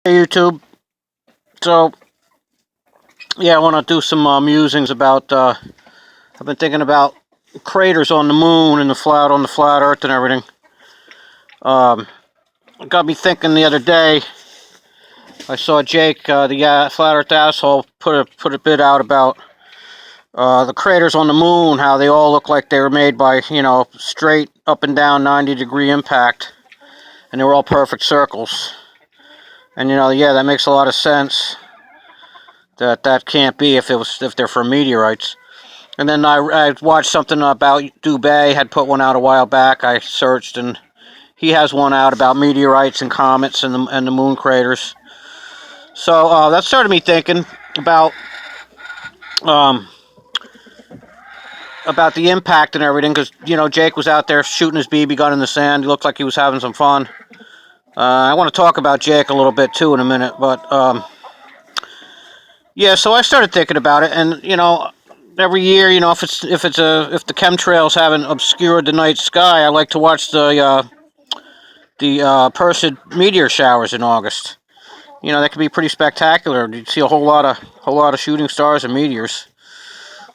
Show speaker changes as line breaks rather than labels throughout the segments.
Hey YouTube. So yeah, I want to do some musings about. I've been thinking about craters on the moon and on the flat Earth and everything. It got me thinking the other day. I saw Jake, the flat Earth asshole, put a bit out about the craters on the moon, how they all look like they were made by straight up and down 90-degree impact, and they were all perfect circles. And yeah, that makes a lot of sense. That can't be if they're from meteorites. And then I watched something about Dubé, had put one out a while back. I searched, and he has one out about meteorites and comets and the moon craters. So that started me thinking um, about the impact and everything, because Jake was out there shooting his BB gun in the sand. He looked like he was having some fun. I want to talk about Jake a little bit too in a minute, but yeah. So I started thinking about it, and every year, if the chemtrails haven't obscured the night sky, I like to watch the Perseid meteor showers in August. That can be pretty spectacular. You see a whole lot of shooting stars and meteors,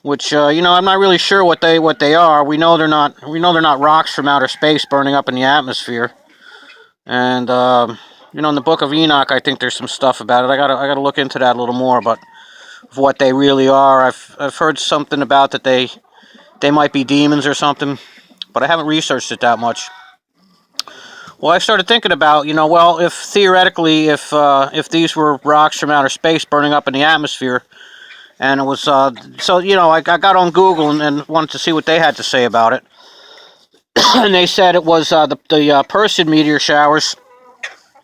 which I'm not really sure what they are. We know they're not rocks from outer space burning up in the atmosphere. And in the Book of Enoch, I think there's some stuff about it. I gotta look into that a little more, but of what they really are. I've heard something about that they might be demons or something, but I haven't researched it that much. Well, I started thinking about, well, if theoretically, if these were rocks from outer space burning up in the atmosphere, and it was, I got on Google and wanted to see what they had to say about it, and they said it was the Perseid meteor showers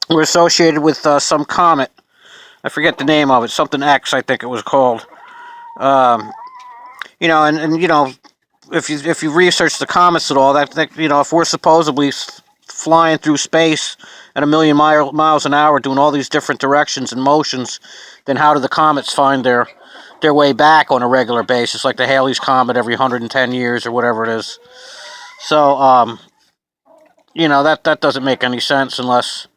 were associated with some comet. I forget the name of it, something X, I think it was called. Um, if you research the comets at all, if we're supposedly flying through space at a million miles an hour, doing all these different directions and motions, then how do the comets find their way back on a regular basis, like the Halley's Comet every 110 years or whatever it is? So, that doesn't make any sense unless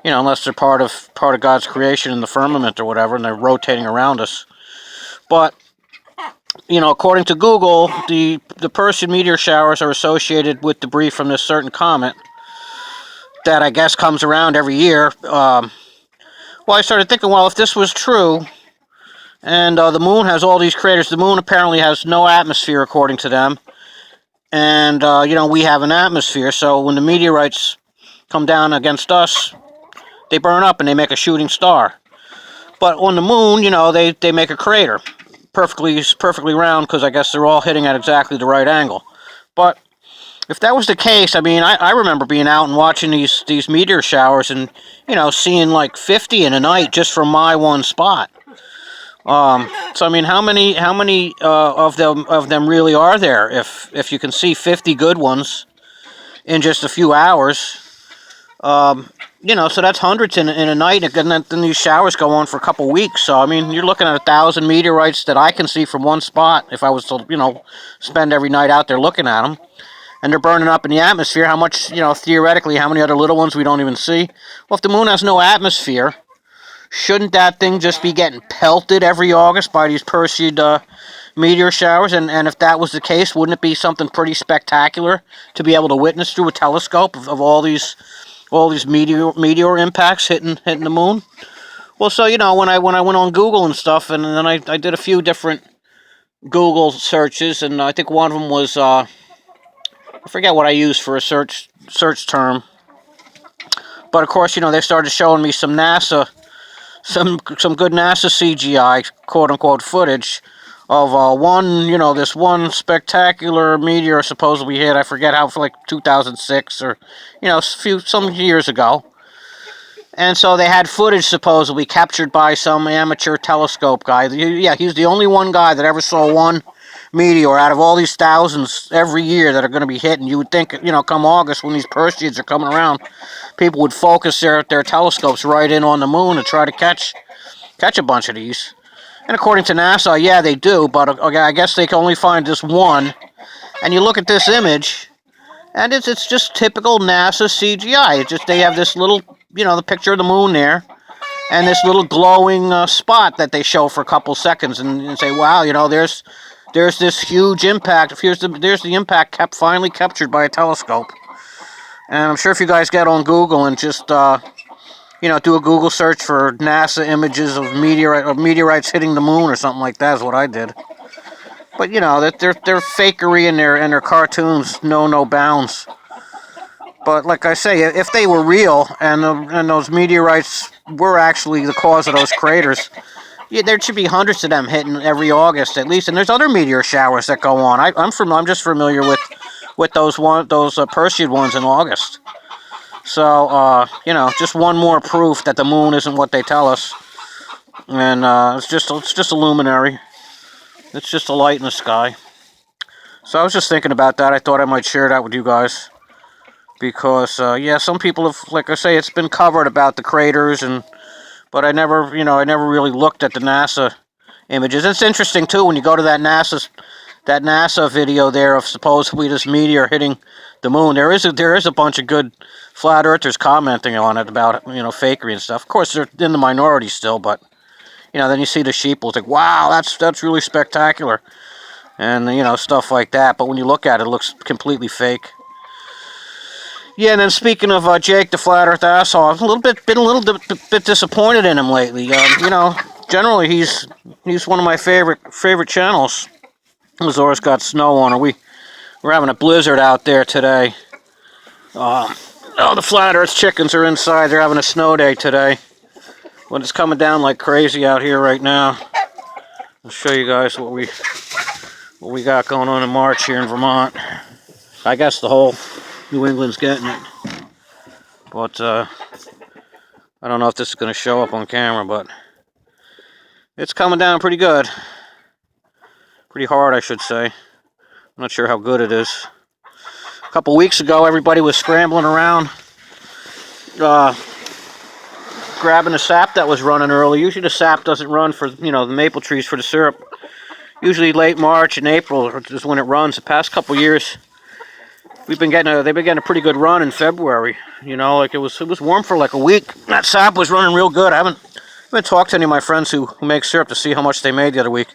they're part of God's creation in the firmament or whatever, and they're rotating around us. But according to Google, the Perseid meteor showers are associated with debris from this certain comet that I guess comes around every year. Well, I started thinking, well, if this was true, and the moon has all these craters, the moon apparently has no atmosphere according to them, and we have an atmosphere. So when the meteorites come down against us, they burn up and they make a shooting star. But on the moon, they make a crater, perfectly round, because I guess they're all hitting at exactly the right angle. But if that was the case, I mean, I remember being out and watching these meteor showers and seeing like 50 in a night just from my one spot. So I mean, how many of them really are there? If you can see 50 good ones in just a few hours, so that's hundreds in a night, and then these showers go on for a couple weeks. So I mean, you're looking at 1,000 meteorites that I can see from one spot if I was to spend every night out there looking at them. And they're burning up in the atmosphere. How much, theoretically, how many other little ones we don't even see? Well, if the moon has no atmosphere, shouldn't that thing just be getting pelted every August by these Perseid meteor showers? And if that was the case, wouldn't it be something pretty spectacular to be able to witness through a telescope of all these meteor impacts hitting the moon? Well, so when I went on Google and stuff, and then I did a few different Google searches, and I think one of them was I forget what I used for a search term, but of course, they started showing me some good NASA CGI, quote unquote, footage of this one spectacular meteor supposedly hit. I forget how, for like 2006 or some years ago. And so they had footage supposedly captured by some amateur telescope guy. Yeah, he's the only one guy that ever saw one meteor out of all these thousands every year that are going to be hit. And you would think, come August when these Perseids are coming around, people would focus their telescopes right in on the moon to try to catch a bunch of these. And according to NASA, yeah, they do, but okay, I guess they can only find this one. And you look at this image, and it's just typical NASA CGI. It's just they have this little, the picture of the moon there, and this little glowing spot that they show for a couple seconds, and say, wow, there's this huge impact. There's the impact finally captured by a telescope. And I'm sure if you guys get on Google and just do a Google search for NASA images of meteorites hitting the moon or something like that is what I did. But their fakery and their cartoons know no bounds. But like I say, if they were real and those meteorites were actually the cause of those craters, there should be hundreds of them hitting every August at least. And there's other meteor showers that go on. I'm just familiar with those Perseid ones in August. So just one more proof that the moon isn't what they tell us. And it's just a luminary. It's just a light in the sky. So I was just thinking about that. I thought I might share that with you guys. Because, some people have, like I say, it's been covered about the craters, but I never really looked at the NASA images. It's interesting, too, when you go to that NASA video there of supposedly this meteor hitting the moon. There is a bunch of good flat earthers commenting on it about, fakery and stuff. Of course, they're in the minority still, but, then you see the sheeple, it's like, wow, that's really spectacular. And, stuff like that. But when you look at it, it looks completely fake. Yeah, and then speaking of Jake the Flat Earth asshole, I've been a little bit disappointed in him lately. Generally he's one of my favorite channels. Azores got snow on her. We're having a blizzard out there today. The Flat Earth chickens are inside. They're having a snow day today. But it's coming down like crazy out here right now. I'll show you guys what we got going on in March here in Vermont. I guess the whole New England's getting it. But, I don't know if this is going to show up on camera, but it's coming down pretty good. Pretty hard, I should say. I'm not sure how good it is. A couple weeks ago, everybody was scrambling around, grabbing the sap that was running early. Usually the sap doesn't run for, the maple trees for the syrup. Usually late March and April is when it runs. The past couple years, they've been getting a pretty good run in February. Like it was warm for like a week. That sap was running real good. I haven't talked to any of my friends who make syrup to see how much they made the other week.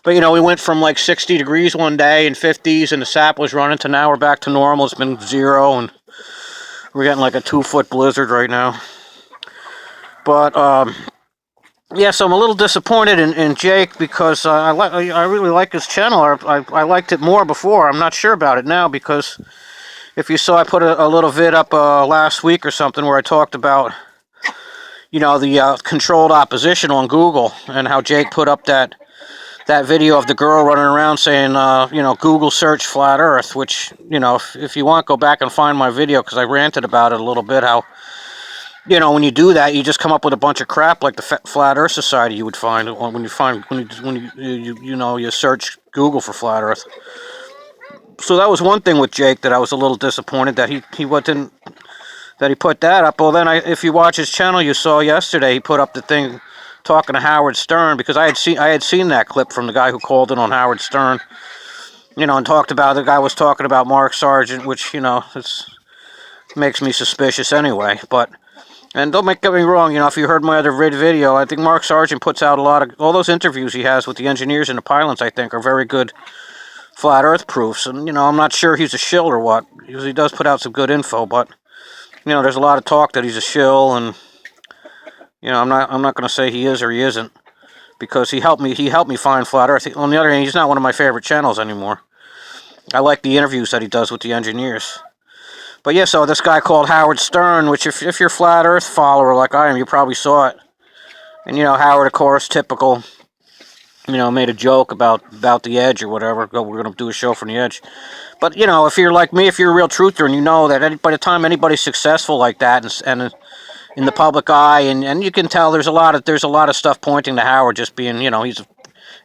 But we went from like 60 degrees one day and 50s, and the sap was running, to now we're back to normal. It's been 0, and we're getting like a 2-foot blizzard right now. But so I'm a little disappointed in Jake because I really like his channel. I liked it more before. I'm not sure about it now because if you saw, I put a little vid up last week or something where I talked about the controlled opposition on Google and how Jake put up that video of the girl running around saying Google search flat Earth, which if you want, go back and find my video because I ranted about it a little bit. How when you do that, you just come up with a bunch of crap like the Flat Earth Society you would find when you search Google for flat Earth. So that was one thing with Jake that I was a little disappointed that he put that up. Well, then if you watch his channel, you saw yesterday he put up the thing talking to Howard Stern, because I had seen that clip from the guy who called in on Howard Stern, and talked about, the guy was talking about Mark Sargent, which makes me suspicious anyway, but. And don't get me wrong, if you heard my other video, I think Mark Sargent puts out all those interviews he has with the engineers and the pilots, I think, are very good flat Earth proofs. And, I'm not sure he's a shill or what. He does put out some good info, but, there's a lot of talk that he's a shill, and, I'm not going to say he is or he isn't, because he helped me find flat Earth. On the other hand, he's not one of my favorite channels anymore. I like the interviews that he does with the engineers. But yeah, so this guy called Howard Stern, which if you're a flat Earth follower like I am, you probably saw it. And Howard, of course, typical, made a joke about the Edge or whatever. We're going to do a show from the Edge. But if you're like me, if you're a real truther, and that by the time anybody's successful like that and in the public eye, and you can tell there's a lot of stuff pointing to Howard just being,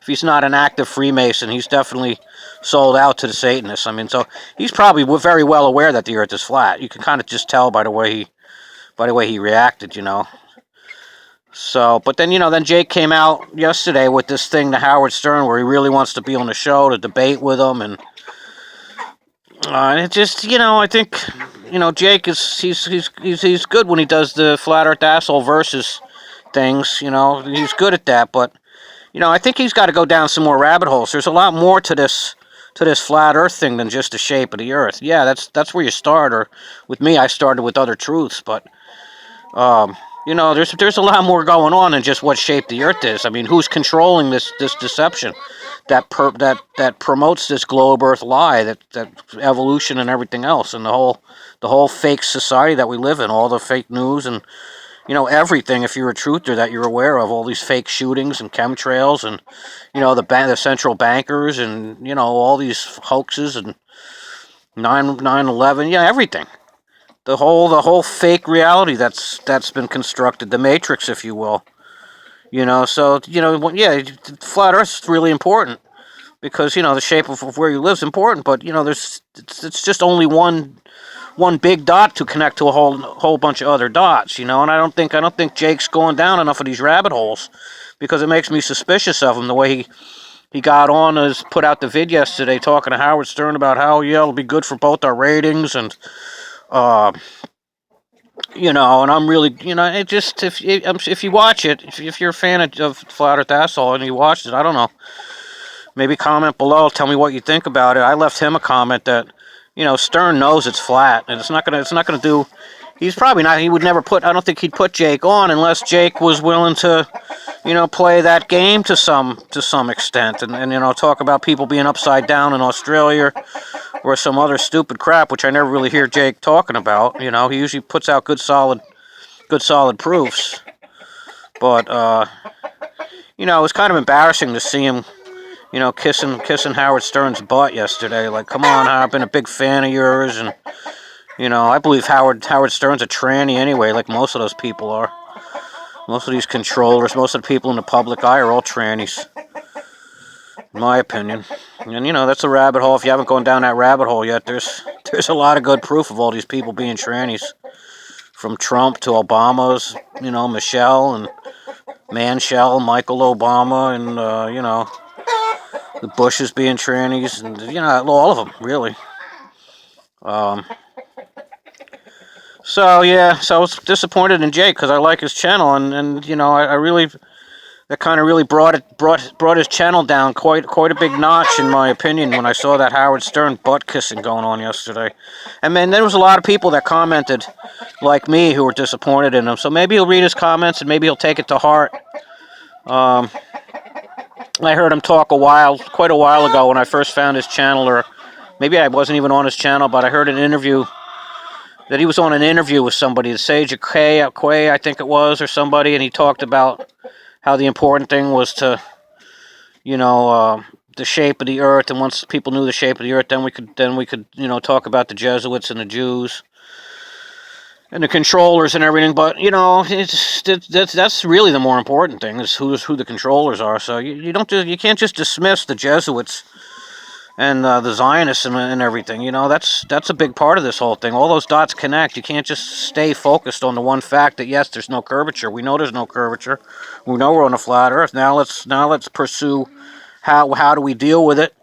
if he's not an active Freemason, he's definitely sold out to the Satanists. So he's probably very well aware that the Earth is flat. You can kind of just tell by the way he reacted, So, but then then Jake came out yesterday with this thing to Howard Stern where he really wants to be on the show to debate with him, and it just I think Jake is he's good when he does the flat Earth asshole versus things. You know, he's good at that, but you know, I think he's got to go down some more rabbit holes. There's a lot more to this flat Earth thing than just the shape of the Earth. Yeah, that's where you start. Or with me, I started with other truths, but um, you know, there's a lot more going on than just what shape the Earth is. I mean, who's controlling this deception that promotes this globe Earth lie, that evolution and everything else, and the whole fake society that we live in, all the fake news and you know everything. If you're a truther that you're aware of, all these fake shootings and chemtrails, and you know the central bankers, and you know all these hoaxes and 9/11, yeah, everything. The whole fake reality that's been constructed, the matrix, if you will. You know, so you know, yeah, flat Earth is really important because you know the shape of where you live is important, but you know it's just only one big dot to connect to a whole bunch of other dots, you know. And I don't think Jake's going down enough of these rabbit holes because it makes me suspicious of him the way he got on as put out the vid yesterday talking to Howard Stern about how yeah it'll be good for both our ratings and uh you know, and I'm really, you know, it just if you watch it, if you're a fan of Flat Earth Asshole and you watched it, I don't know, maybe comment below, tell me what you think about it. I left him a comment that, you know, Stern knows it's flat, and it's not gonna do. He's probably not. He would never put. I don't think he'd put Jake on unless Jake was willing to, you know, play that game to some extent, and you know, talk about people being upside down in Australia or some other stupid crap, which I never really hear Jake talking about. You know, he usually puts out good solid proofs, but you know, it was kind of embarrassing to see him, you know, kissing Howard Stern's butt yesterday. Like, come on, Howard, I've been a big fan of yours, and you know, I believe Howard Stern's a tranny anyway, like most of those people are. Most of these controllers, most of the people in the public eye are all trannies, in my opinion. And you know, that's a rabbit hole. If you haven't gone down that rabbit hole yet, there's a lot of good proof of all these people being trannies, from Trump to Obama's, you know, Michelle and Manshell, Michael Obama, and you know, the Bushes being trannies, and you know, all of them really. Um, so yeah, so I was disappointed in Jake because I like his channel, and you know, I really that kind of really brought his channel down quite a big notch in my opinion when I saw that Howard Stern butt kissing going on yesterday. And then there was a lot of people that commented like me who were disappointed in him. So maybe he'll read his comments and maybe he'll take it to heart. Um, I heard him talk quite a while ago when I first found his channel, or maybe I wasn't even on his channel, but I heard an interview that he was on an interview with somebody, Sage Quay, I think it was, or somebody, and he talked about how the important thing was to, you know, the shape of the earth, and once people knew the shape of the earth, then we could, you know, talk about the Jesuits and the Jews and the controllers and everything. But you know, that's really the more important thing is who the controllers are. So you can't just dismiss the Jesuits and the Zionists and everything. You know, that's a big part of this whole thing. All those dots connect. You can't just stay focused on the one fact that yes, there's no curvature. We know there's no curvature. We know we're on a flat Earth. Now let's pursue how do we deal with it.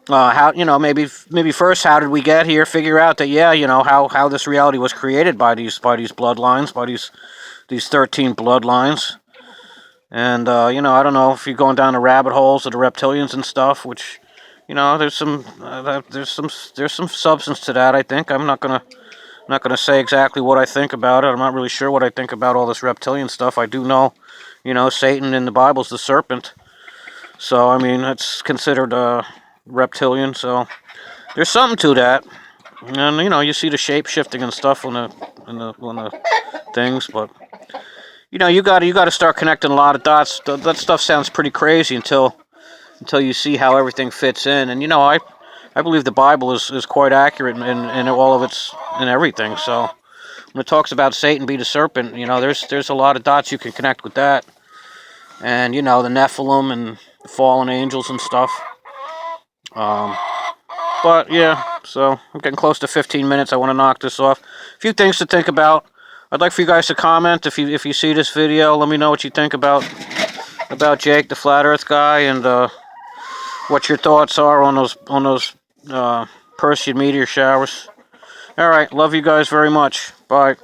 How, you know, maybe first, how did we get here? Figure out that yeah, you know, how this reality was created by these bloodlines, by these 13 bloodlines. And you know, I don't know if you're going down the rabbit holes of the reptilians and stuff, which, you know, there's some substance to that. I think I'm not gonna say exactly what I think about it. I'm not really sure what I think about all this reptilian stuff. I do know, you know, Satan in the Bible's the serpent, so I mean it's considered reptilian. So there's something to that, and you know, you see the shape shifting and stuff on the things, but you know, you got to start connecting a lot of dots. That stuff sounds pretty crazy until you see how everything fits in. And you know, I believe the Bible is quite accurate in all of its in everything. So when it talks about Satan be the serpent, you know, there's a lot of dots you can connect with that. And you know, the Nephilim and the fallen angels and stuff. But yeah, so I'm getting close to 15 minutes. I want to knock this off. A few things to think about. I'd like for you guys to comment if you see this video. Let me know what you think about Jake, the Flat Earth guy, and what your thoughts are on those Perseid meteor showers. All right, love you guys very much. Bye.